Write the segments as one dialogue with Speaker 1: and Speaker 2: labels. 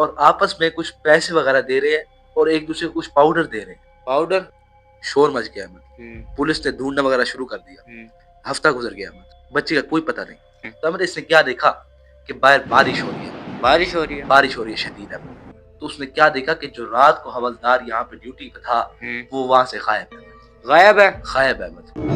Speaker 1: اور آپس میں کچھ پیسے وغیرہ دے رہے ہیں اور ایک دوسرے کو کچھ پاؤڈر دے رہے ہیں.
Speaker 2: پاؤڈر.
Speaker 1: شور مچ گیا احمد. پولیس نے ڈھونڈنا وغیرہ شروع کر دیا. ہفتہ گزر گیا احمد, بچے کا کوئی پتہ نہیں. تو احمد اس نے کیا دیکھا کہ باہر بارش ہو رہی ہے.
Speaker 2: بارش ہو رہی ہے.
Speaker 1: بارش ہو رہی ہے شدید احمد. تو اس نے کیا دیکھا کہ جو رات کو حوالدار یہاں پہ ڈیوٹی پہ تھا وہ وہاں سے غائب ہے.
Speaker 2: غائب ہے.
Speaker 1: غائب ہے احمد.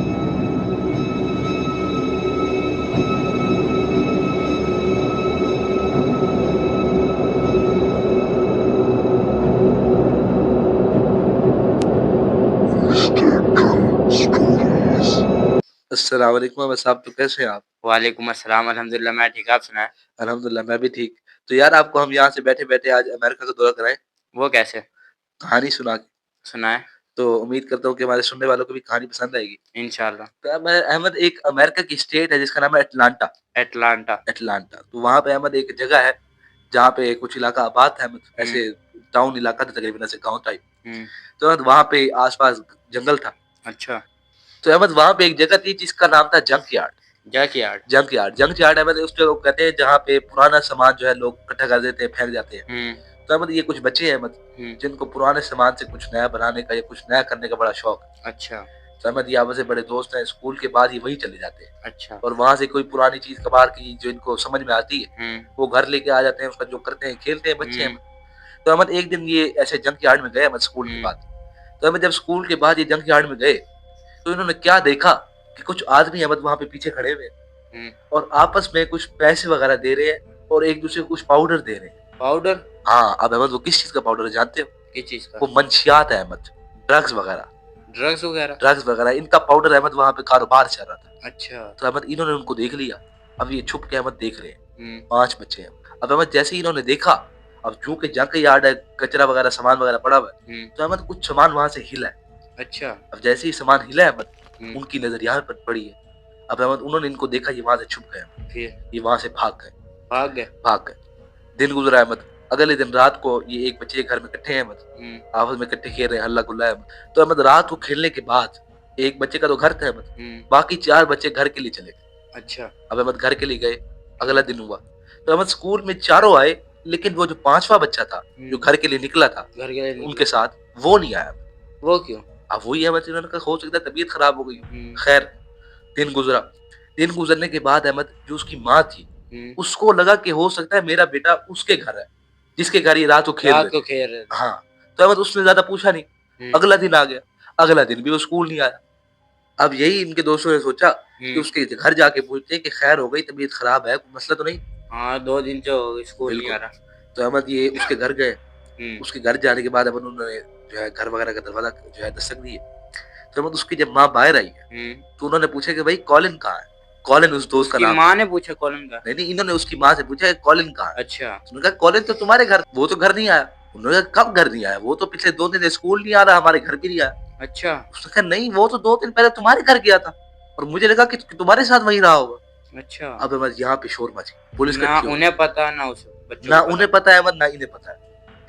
Speaker 1: السلام علیکم احمد صاحب, تو کیسے ہیں آپ؟
Speaker 2: وعلیکم السلام, الحمدللہ میں ٹھیک, آپ سنائیں؟
Speaker 1: الحمدللہ میں بھی ٹھیک. تو یار آپ کو ہم یہاں سے بیٹھے بیٹھے آج امریکہ کا دورہ کرائیں.
Speaker 2: وہ کیسے؟
Speaker 1: کہانی
Speaker 2: سنائیں.
Speaker 1: تو امید کرتا ہوں کہ ہمارے سننے والوں کو بھی کہانی پسند آئے گی
Speaker 2: انشاءاللہ.
Speaker 1: تو احمد ایک امریکہ کی اسٹیٹ ہے جس کا نام ہے اٹلانٹا. اٹلانٹا. تو وہاں پہ احمد ایک جگہ ہے جہاں پہ کچھ علاقہ آباد ہے احمد, ایسے ٹاؤن علاقہ تھا تقریباً, ایسے گاؤں ٹائپ. تو احمد وہاں پہ آس پاس جنگل تھا.
Speaker 2: اچھا.
Speaker 1: تو احمد وہاں پہ ایک جگہ تھی جس کا نام تھا junk yard.
Speaker 2: Junk
Speaker 1: yard Ahmed اس کو کہتے ہیں جہاں پہ پرانا سامان جو ہے لوگ اکٹھا کر دیتے ہیں, پھینک جاتے ہیں. تو احمد یہ کچھ بچے ہیں احمد جن کو پرانے سامان سے کچھ نیا بنانے کا یا کچھ نیا کرنے کا بڑا شوق ہے.
Speaker 2: اچھا.
Speaker 1: تو احمد یہ آپس سے بڑے دوست ہیں, اسکول کے بعد ہی وہیں چلے جاتے ہیں.
Speaker 2: اچھا.
Speaker 1: اور وہاں سے کوئی پرانی چیز کباڑ کی جو ان کو سمجھ میں آتی ہے وہ گھر لے کے آ جاتے ہیں, اس کا جو کرتے ہیں کھیلتے ہیں بچے احمد. تو احمد ایک دن یہ ایسے جنک یارڈ میں گئے احمد اسکول کے بعد. تو احمد جب اسکول کے بعد یہ جنک یارڈ میں گئے تو انہوں نے کیا دیکھا کہ کچھ آدمی احمد وہاں پہ پیچھے کھڑے ہوئے اور آپس میں کچھ پیسے وغیرہ دے رہے ہیں اور ایک دوسرے کو کچھ پاؤڈر دے رہے ہیں.
Speaker 2: پاؤڈر.
Speaker 1: ہاں. اب احمد وہ کس چیز کا پاؤڈر ہے جانتے ہو؟
Speaker 2: کس چیز کا؟
Speaker 1: وہ منشیات ہے احمد, ڈرگز وغیرہ.
Speaker 2: ڈرگز وغیرہ
Speaker 1: ان کا پاؤڈر احمد وہاں پہ کاروبار چل رہا تھا.
Speaker 2: اچھا.
Speaker 1: تو احمد انہوں نے ان کو دیکھ لیا. اب یہ چھپ کے احمد دیکھ رہے ہیں, 5 بچے ہیں. اب احمد جیسے ہی انہوں نے دیکھا, اب چونکہ جنک یارڈ ہے, کچرا وغیرہ سامان وغیرہ پڑا ہوا ہے, تو احمد کچھ سامان وہاں سے ہلا ہے.
Speaker 2: اچھا.
Speaker 1: اب جیسے ہی سامان ہلا ہے احمد ان کی نظر یہاں پر پڑی ہے. اب احمد انہوں نے ان کو دیکھا, یہ وہاں سے چھپ گئے, یہ وہاں سے بھاگ گئے. دن گزرا احمد. اگلے دن رات کو یہ ایک بچے گھر میں اکٹھے ہیں احمد, آپس میں اکٹھے کھیل رہے ہیں, ہلہ گلا ہے احمد. تو احمد رات کو کھیلنے کے بعد ایک بچے کا تو گھر تھا احمد, باقی 4 بچے گھر کے لیے چلے گئے.
Speaker 2: اچھا.
Speaker 1: اب احمد گھر کے لیے گئے. اگلا دن ہوا تو احمد اسکول میں چاروں آئے, لیکن وہ جو 5واں بچہ تھا جو گھر کے لیے نکلا تھا ان کے ساتھ, وہ نہیں آیا.
Speaker 2: وہ کیوں؟
Speaker 1: اب وہی احمد انہوں نے کہا ہو سکتا ہے طبیعت خراب ہو گئی. خیر دن گزرا. دن گزرنے کے بعد احمد جو اس کی ماں تھی اس کو لگا کہ ہو سکتا ہے میرا بیٹا اس کے گھر ہے جس کے گھر یہ رات کو کھیل رہے تھے. ہاں. تو احمد اس نے زیادہ پوچھا نہیں. اگلا دن آ گیا. اگلا دن بھی وہ اسکول نہیں آیا. اب یہی ان کے دوستوں نے سوچا کہ اس کے گھر جا کے پوچھتے کہ خیر ہو گئی, طبیعت خراب ہے, کوئی مسئلہ تو نہیں؟
Speaker 2: ہاں 2 دن جو اسکول نہیں آ رہا.
Speaker 1: تو احمد یہ اس کے گھر گئے. اس کے گھر جانے کے بعد احمد انہوں نے جو ہے گھر وغیرہ کا دروازہ جو ہے دستک دی. تو احمد اس کی جب ماں باہر آئی ہے تو انہوں نے پوچھا کہ بھائی کالن کہاں ہے. کالن اس دوست کا نام.
Speaker 2: ماں نے پوچھا کالن کا؟
Speaker 1: نہیں, انہوں نے اس کی ماں سے پوچھا کہ کالن کہاں ہے.
Speaker 2: اچھا.
Speaker 1: انہوں نے کہا کالن تو تمہارے گھر, وہ تو گھر نہیں آیا. انہوں نے کہا کب گھر نہیں آیا, وہ تو پچھلے 2 دن اسکول نہیں آ رہا, ہمارے گھر بھی نہیں آیا.
Speaker 2: اچھا.
Speaker 1: اس نے کہا نہیں, وہ تو 2 دن پہلے تمہارے گھر گیا تھا اور مجھے لگا کہ تمہارے ساتھ وہیں رہا ہوگا.
Speaker 2: اچھا.
Speaker 1: اب احمد یہاں پہ شور مچ گیا. پولیس
Speaker 2: نہ انہیں پتا نہ اس بچوں
Speaker 1: نہ انہیں پتا ہے احمد, نہ انہیں پتا ہے.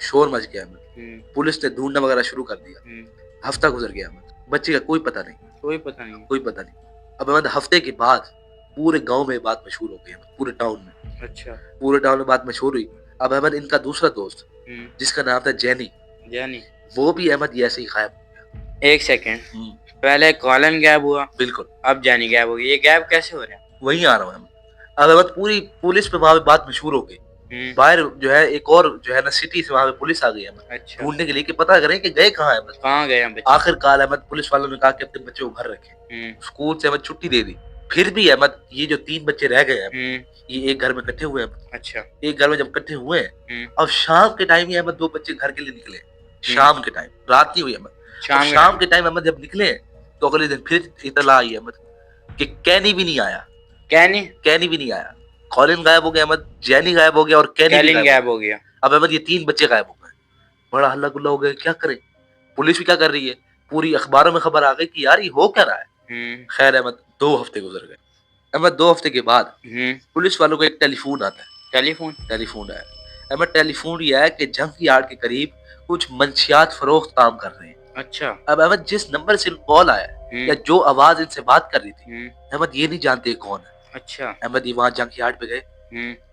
Speaker 1: شور مچ گیا احمد. پولیس نے ڈھونڈنا وغیرہ شروع کر دیا. ہفتہ گزر گیا احمد, بچے کا کوئی پتہ نہیں. اب احمد ہفتے کے بعد پورے گاؤں میں بات مشہور ہو گئی, پورے ٹاؤن میں.
Speaker 2: اچھا.
Speaker 1: پورے ٹاؤن میں بات مشہور ہوئی. اب احمد ان کا دوسرا دوست جس کا نام تھا جینی, وہ بھی احمد یہ ایسے ہی غائب ہو گیا.
Speaker 2: ایک سیکنڈ, پہلے کالن غائب ہوا,
Speaker 1: بالکل,
Speaker 2: اب جینی غائب ہو گیا. یہ غائب کیسے ہو رہا ہے؟
Speaker 1: وہیں آ رہا ہوں احمد. اب احمد پوری پولیس پہ وہاں پہ بات مشہور ہو گئی. باہر جو ہے ایک اور جو ہے نا سٹی سے وہاں پہ پولیس آ گئی احمد ڈھونڈنے کے لیے کہ پتہ کریں کہ گئے کہاں احمد.
Speaker 2: کہاں گئے بچے؟
Speaker 1: آخر کار احمد پولیس والوں نے کہا کہ اپنے بچے کو گھر رکھیں. اسکول سے احمد چھٹی دے دی. پھر بھی احمد یہ جو 3 بچے رہ گئے ہیں یہ ایک گھر میں اکٹھے ہوئے ہیں.
Speaker 2: اچھا.
Speaker 1: ایک گھر میں جب اکٹھے ہوئے ہیں, اب شام کے ٹائم ہی احمد 2 بچے گھر کے لیے نکلے. شام کے ٹائم, رات نہیں ہوئی احمد, شام کے ٹائم احمد جب نکلے تو اگلے دن پھر اطلاع آئی احمد کہ کینی بھی نہیں آیا. کینی بھی نہیں آیا. کالن غائب ہو گیا احمد, جینی غائب ہو گیا اور کینی غائب ہو گیا. اب احمد یہ 3 بچے غائب ہو گئے. بڑا ہلہ گلا ہو گیا, کیا کریں. پولیس بھی کیا کر رہی ہے, پوری اخباروں میں خبر آ گئی کہ یار یہ ہو کیا رہا ہے. خیر احمد 2 ہفتے گزر گئے. احمد 2 ہفتے کے بعد پولیس والوں کو ایک ٹیلی فون آتا ہے. ٹیلی فون آیا احمد. ٹیلی فون یہ ہے کہ جنک یارڈ کے قریب کچھ منشیات فروخت کام کر رہے ہیں.
Speaker 2: اچھا.
Speaker 1: اب احمد جس نمبر سے کال آیا یا جو آواز ان سے بات کر رہی تھی احمد یہ نہیں جانتے کون ہے.
Speaker 2: اچھا.
Speaker 1: احمد یہ وہاں جنک یارڈ پہ گئے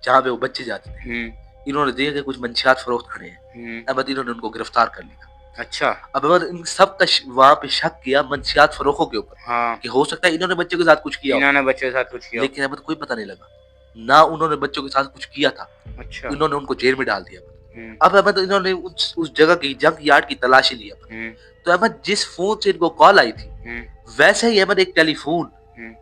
Speaker 1: جہاں پہ وہ بچے جاتے تھے. انہوں نے دیکھا کہ کچھ منشیات فروخت کھڑے ہیں، احمد انہوں نے ان کو گرفتار کر لیا۔
Speaker 2: اچھا،
Speaker 1: اب احمد ان سب کا وہاں پہ شک کیا منشیات فروخوں کے اوپر
Speaker 2: ہاں،
Speaker 1: کہ ہو سکتا ہے انہوں نے بچوں کے ساتھ کچھ کیا ہو،
Speaker 2: انہوں نے بچوں کے ساتھ کچھ کیا۔
Speaker 1: لیکن احمد کوئی پتہ نہیں لگا، نہ انہوں نے بچوں کے ساتھ کچھ کیا تھا،
Speaker 2: اچھا،
Speaker 1: انہوں نے ان کو جیل میں ڈال دیا۔ اب احمد انہوں نے اس جگہ کی جنک یارڈ کی تلاشی لی، تو احمد جس فون سے ان کو کال آئی تھی ویسے ہی احمد ایک ٹیلی فون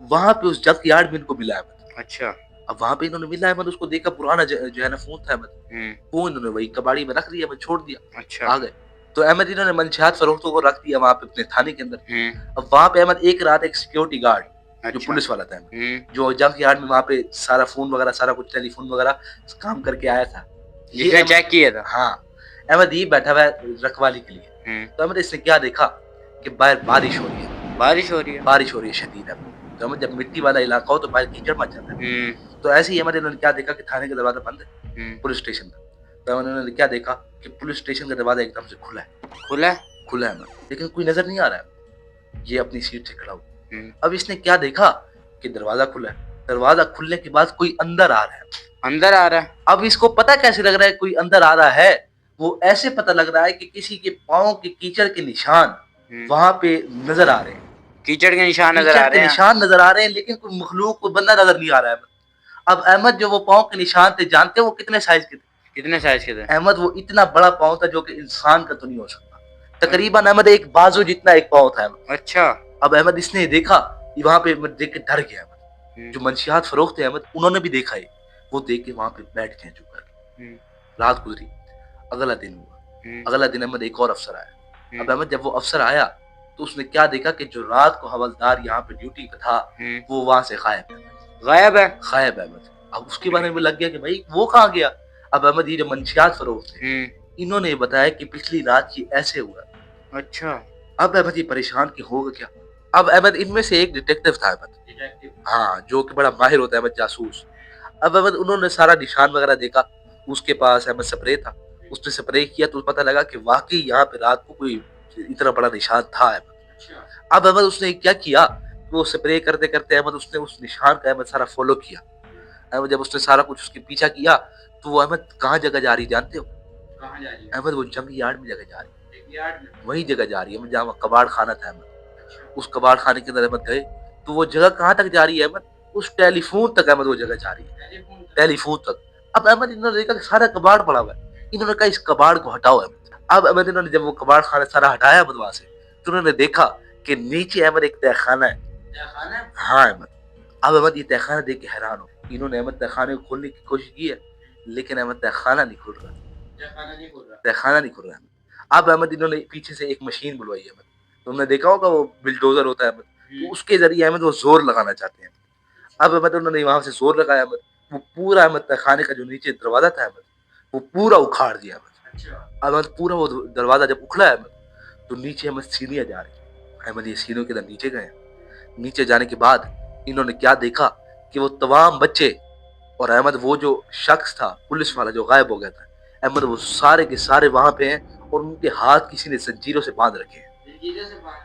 Speaker 1: وہاں پہ اس جنک یارڈ میں ان کو ملا احمد۔
Speaker 2: اچھا،
Speaker 1: اب وہاں پہ انہوں نے ملا احمد، اس کو دیکھا پرانا جو ہے نا فون تھا احمد، وہ انہوں نے وہی کباڑی میں رکھ دیا، احمد چھوڑ دیا،
Speaker 2: اچھا،
Speaker 1: آ گئے۔ تو احمد انہوں نے منشیات فروختوں کو رکھ دیا وہاں پہ اپنے تھانے کے اندر۔ اب وہاں پہ احمد ایک رات ایک سیکیورٹی گارڈ جو پولیس والا تھا احمد، جو جنک یارڈ میں وہاں پہ سارا فون وغیرہ سارا کچھ ٹیلی فون وغیرہ کام کر کے آیا تھا،
Speaker 2: یہ چیک کیا تھا،
Speaker 1: ہاں احمد یہ بیٹھا ہوا ہے رکھوالی کے لیے۔ تو احمد اس نے کیا دیکھا کہ باہر بارش ہو رہی ہے،
Speaker 2: بارش ہو رہی ہے،
Speaker 1: بارش ہو رہی ہے شدید ہے۔ تو احمد جب مٹی والا علاقہ ہو تو باہر کیچڑ مچ جاتا ہے، تو ایسے ہی احمد انہوں نے کیا دیکھا کہ تھانے کا دروازہ بند ہے، پولیس اسٹیشن کا۔ تو انہوں نے کیا دیکھا کہ پولیس اسٹیشن کا دروازہ ایک دم سے کھلا ہے،
Speaker 2: کھلا
Speaker 1: کھلا ہے احمد، لیکن کوئی نظر نہیں آ رہا ہے، یہ اپنی سیٹ سے کھڑا ہوا۔ اب اس نے کیا دیکھا کہ دروازہ کھلا ہے، دروازہ کھلنے کے بعد کوئی اندر آ رہا ہے،
Speaker 2: اندر آ رہا ہے۔
Speaker 1: اب اس کو پتہ کیسے لگ رہا ہے کوئی اندر آ رہا ہے؟ وہ ایسے پتہ لگ رہا ہے کہ کسی کے پاؤں کے کیچڑ کے نشان وہاں پہ نظر آ رہے ہیں،
Speaker 2: کیچڑ کے نشان نظر آ
Speaker 1: کیچڑ
Speaker 2: رہے
Speaker 1: کے
Speaker 2: ہیں،
Speaker 1: نشان نظر آ رہے ہیں، لیکن کوئی مخلوق کوئی بندہ نظر نہیں آ رہا ہے۔ اب احمد جو وہ پاؤں کے نشان تھے جانتے ہیں وہ کتنے سائز کے تھے؟
Speaker 2: کتنے سائز کے تھے؟
Speaker 1: احمد وہ اتنا بڑا پاؤں تھا جو کہ انسان کا تو نہیں ہو سکتا، تقریباً احمد ایک بازو جتنا ایک پاؤں تھا احمد۔
Speaker 2: اچھا،
Speaker 1: اب احمد اس نے دیکھا وہاں پہ دیکھ کے ڈر گیا احمد، جو منشیات فروخت تھے احمد انہوں نے بھی دیکھا ہے، وہ دیکھ کے وہاں پہ بیٹھ گئے چپ کر کے۔ رات گزری، اگلا دن ہوا، اگلا دن احمد ایک اور افسر آیا۔ اب احمد جب وہ افسر آیا تو اس نے کیا دیکھا کہ جو رات کو حوالدار یہاں پہ ڈیوٹی پہ تھا وہ وہاں سے غائب ہے،
Speaker 2: غائب ہے،
Speaker 1: غائب ہے احمد۔ اب اس کے بارے میں لگ گیا کہ بھائی وہ کہاں گیا؟ اب احمد یہ جو منشیات فروخت تھے انہوں نے بتایا کہ پچھلی رات یہ ایسے ہوا۔
Speaker 2: اچھا،
Speaker 1: اب احمد یہ پریشان کہ ہوگا کیا؟ اب احمد ان میں سے ایک ڈیٹیکٹیو تھا احمد، ہاں جو کہ بڑا ماہر ہوتا ہے احمد جاسوس۔ اب احمد انہوں نے سارا نشان وغیرہ دیکھا، اس کے پاس احمد سپرے تھا، اس نے سپرے کیا تو پتہ لگا کہ واقعی یہاں پہ رات کو کوئی اتنا بڑا نشان تھا احمد۔ اب احمد اس نے کیا کیا کہ وہ سپرے کرتے کرتے احمد اس نے اس نشان کا احمد سارا فالو کیا۔ احمد جب اس نے سارا کچھ اس کے پیچھا کیا تو وہ احمد کہاں جگہ جا رہی جانتے ہو؟ احمد وہ جنگ یارڈ میں جگہ جا رہی ہے، وہی جگہ جا رہی ہے جہاں وہ کباڑ خانہ تھا احمد۔ اس کباڑ خانے کے اندر احمد گئے تو وہ جگہ کہاں تک جا رہی ہے احمد؟ اس ٹیلی فون تک احمد وہ جگہ جا رہی ہے، ٹیلی فون تک۔ اب احمد انہوں نے دیکھا کہ سارا کباڑ پڑا ہوا ہے، انہوں نے کہا اس کباڑ کو ہٹاؤ احمد۔ اب احمد انہوں نے جب وہ کباڑ خانہ سارا ہٹایا احمد وہاں سے تو انہوں نے دیکھا کہ نیچے احمد ایک تہ خانہ ہے، ہاں احمد۔ اب احمد یہ تہ خانہ دیکھ کے حیران ہو، انہوں نے احمد تہ خانے کو کھولنے کی کوشش کی ہے لیکن احمد تہ خانہ نہیں کھل رہا، تہ خانہ نہیں کھل رہا احمد۔ اب احمد انہوں نے پیچھے سے ایک مشین بلوائی احمد، تم نے دیکھا ہوگا وہ بلڈوزر ہوتا ہے احمد، تو اس کے ذریعے احمد وہ زور لگانا چاہتے ہیں۔ اب احمد انہوں نے وہاں سے زور لگایا احمد، وہ پورا احمد تہ خانے کا جو نیچے دروازہ تھا احمد وہ پورا اکھاڑ دیا احمد۔ احمد پورا وہ دروازہ جب اکھڑا ہے احمد تو نیچے احمد سیڑھیاں جا رہی ہیں، احمد یہ سیڑھیوں کے اندر نیچے گئے۔ نیچے جانے کے بعد انہوں نے کیا دیکھا کہ وہ تمام بچے اور احمد وہ جو شخص تھا پولیس والا جو غائب ہو گیا تھا احمد، وہ سارے کے سارے وہاں پہ ہیں اور ان کے ہاتھ کسی نے زنجیروں سے باندھ رکھے ہیں،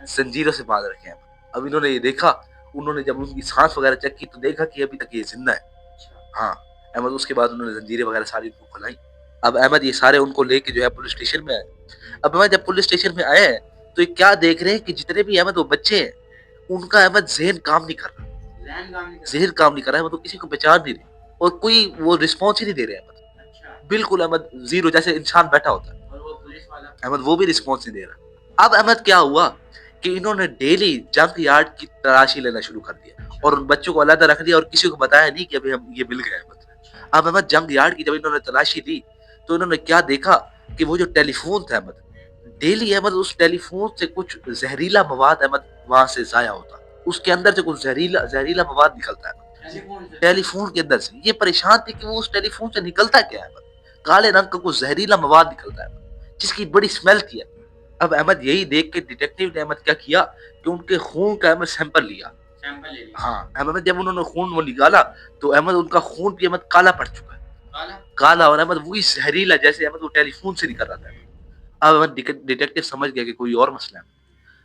Speaker 1: زنجیروں سے باندھ رکھے ہیں۔ اب انہوں نے یہ دیکھا، انہوں نے جب ان کی سانس وغیرہ چیک کی تو دیکھا کہ ابھی تک یہ زندہ ہے، ہاں احمد۔ اس کے بعد انہوں نے زنجیریں وغیرہ ساری ان کو کھلائیں۔ اب احمد یہ سارے ان کو لے کے جو ہے پولیس اسٹیشن میں آئے۔ اب احمد جب پولیس اسٹیشن میں آئے ہیں تو یہ کیا دیکھ رہے ہیں کہ جتنے بھی احمد وہ بچے ہیں ان کا احمد ذہن کام نہیں کر رہا، ذہن کام نہیں کر رہا ہے، وہ کسی کو پہچان نہیں رہے اور کوئی وہ رسپانس ہی نہیں دے رہے احمد، بالکل احمد زیرو، جیسے انسان بیٹھا ہوتا ہے احمد، وہ بھی رسپانس نہیں دے رہا۔ اب احمد کیا ہوا کہ انہوں نے ڈیلی جنک یارڈ کی تلاشی لینا شروع کر دیا اور ان بچوں کو علیحدہ رکھ دیا اور کسی کو بتایا نہیں کہ ابھی ہم یہ مل گئے احمد۔ اب احمد جنک یارڈ کی جب انہوں نے تلاشی دی تو انہوں نے کیا دیکھا کہ وہ جو ٹیلی فون تھا احمد، ڈیلی احمد اس ٹیلی فون سے کچھ زہریلا مواد احمد وہاں سے ضائع ہوتا، اس کے اندر سے کچھ زہریلا مواد نکلتا ہے ٹیلی فون کے اندر سے۔ یہ پریشان تھے کہ وہ اس ٹیلی فون سے نکلتا کیا ہے احمد، کالے رنگ کا کچھ زہریلا مواد نکلتا ہے جس کی بڑی اسمیل تھی۔ اب احمد یہی دیکھ کے ڈیٹیکٹیو نے احمد کیا کیا کہ ان کے خون کا احمد سیمپل لیا، ہاں احمد جب انہوں نے خون وہ نکالا تو احمد ان کا خون بھی احمد کالا پڑ چکا ہے، کالا، اور احمد وہی زہریلا جیسے احمد وہ ٹیلی فون سے نکل رہا تھا۔ اب احمد ڈیٹیکٹیو سمجھ گیا کہ کوئی اور مسئلہ ہے۔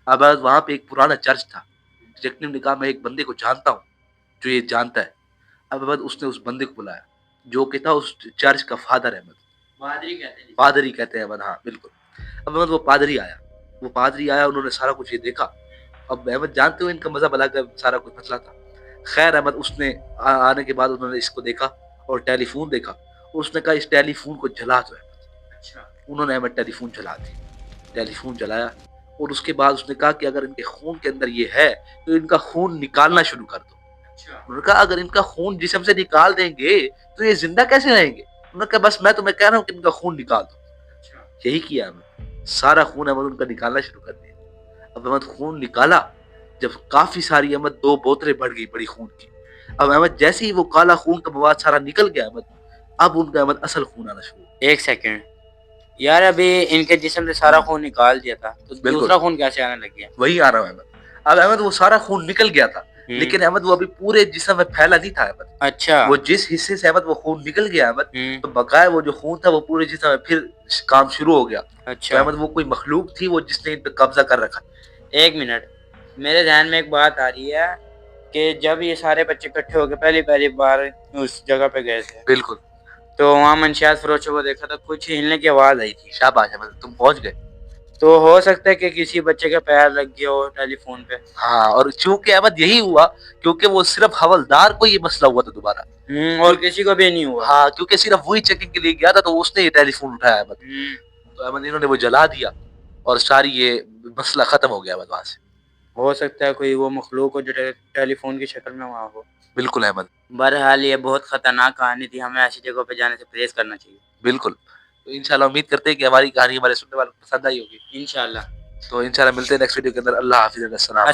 Speaker 1: اب وہاں پہ ایک پرانا چرچ تھا، ڈیٹیکٹیو نے کہا میں ایک بندے کو جانتا ہوں جو یہ جانتا ہے۔ اب احمد اس نے اس بندے کو بلایا جو کہ تھا اس چرچ کا فادر احمد، پادری کہتے ہیں احمد, ہاں بالکل. اب احمد وہ پادری آیا, انہوں نے سارا کچھ یہ دیکھا. اب احمد جانتے ہو ان کا مزہ بلا کا سارا کچھ مسئلہ تھا. خیر احمد اس نے آنے کے بعد انہوں نے اس کو دیکھا اور ٹیلی فون دیکھا. اس نے کہا اس ٹیلی فون کو جلا دو احمد. انہوں نے احمد ٹیلی فون جلا دی. ٹیلی فون جلایا اور اس کے بعد اس نے کہا کہ اگر ان کے خون کے اندر یہ ہے تو ان کا خون نکالنا شروع کر دو. انہوں نے کہا اگر ان کا خون جسم سے نکال دیں گے تو یہ زندہ کیسے رہیں گے؟ انہوں نے کہا بس میں تمہیں کہہ رہا ہوں کہ ان کا خون نکال دو. یہی کیا احمد, سارا خون احمد ان کا نکالنا شروع کر دیا. اب احمد خون نکالا, جب کافی ساری احمد 2 بوتلیں بڑھ گئی بڑی خون کی. اب احمد جیسے ہی وہ کالا خون کا مواد سارا نکل گیا احمد, اب ان کا احمد اصل خون آنا شروع.
Speaker 2: ایک سیکنڈ یار, ابھی ان کے جسم سے سارا خون نکال دیا تھا تو دوسرا خون کیسے آنے لگ گیا؟
Speaker 1: وہی آ رہا ہوں احمد. اب احمد وہ سارا خون نکل گیا تھا لیکن احمد وہ ابھی پورے جسم میں پھیلا نہیں تھا احمد.
Speaker 2: اچھا,
Speaker 1: وہ جس حصے سے احمد وہ خون نکل گیا احمد, تو بقائے وہ جو خون تھا وہ پورے جسم میں پھر کام شروع ہو گیا.
Speaker 2: اچھا
Speaker 1: احمد وہ کوئی مخلوق تھی وہ جس نے ان پہ قبضہ کر رکھا.
Speaker 2: ایک منٹ, میرے ذہن میں ایک بات آ رہی ہے کہ جب یہ سارے بچے اکٹھے ہو کے پہلی بار اس جگہ پہ گئے تھے,
Speaker 1: بالکل,
Speaker 2: تو وہاں منشیات فروشوں کو دیکھا تو کچھ ہلنے کی آواز آئی تھی.
Speaker 1: شاباش احمد, تم پہنچ گئے.
Speaker 2: تو ہو سکتا ہے کہ کسی بچے کا پیر لگ گیا ہو ٹیلی فون پہ.
Speaker 1: ہاں, اور چونکہ احمد یہی ہوا کیونکہ وہ صرف حوالدار کو یہ مسئلہ ہوا تھا دوبارہ,
Speaker 2: اور کسی کو بھی نہیں ہوا.
Speaker 1: ہاں, کیونکہ صرف وہی چیکنگ کے لیے گیا تھا تو اس نے یہ ٹیلی فون اٹھایا احمد. تو احمد انہوں نے وہ جلا دیا اور ساری یہ مسئلہ ختم ہو گیا احمد وہاں سے.
Speaker 2: ہو سکتا ہے کوئی وہ مخلوق ہو جو ٹیلی فون کی شکل میں وہاں ہو.
Speaker 1: بالکل احمد.
Speaker 2: بہرحال یہ بہت خطرناک کہانی تھی, ہمیں ایسی جگہوں پہ جانے سے پرہیز کرنا چاہیے.
Speaker 1: بالکل, تو انشاءاللہ امید کرتے ہیں کہ ہماری کہانی ہمارے سننے والوں کو پسند آئی ہوگی.
Speaker 2: انشاءاللہ.
Speaker 1: تو انشاءاللہ ملتے ہیں نیکسٹ ویڈیو کے اندر. اللہ حافظ. السلام.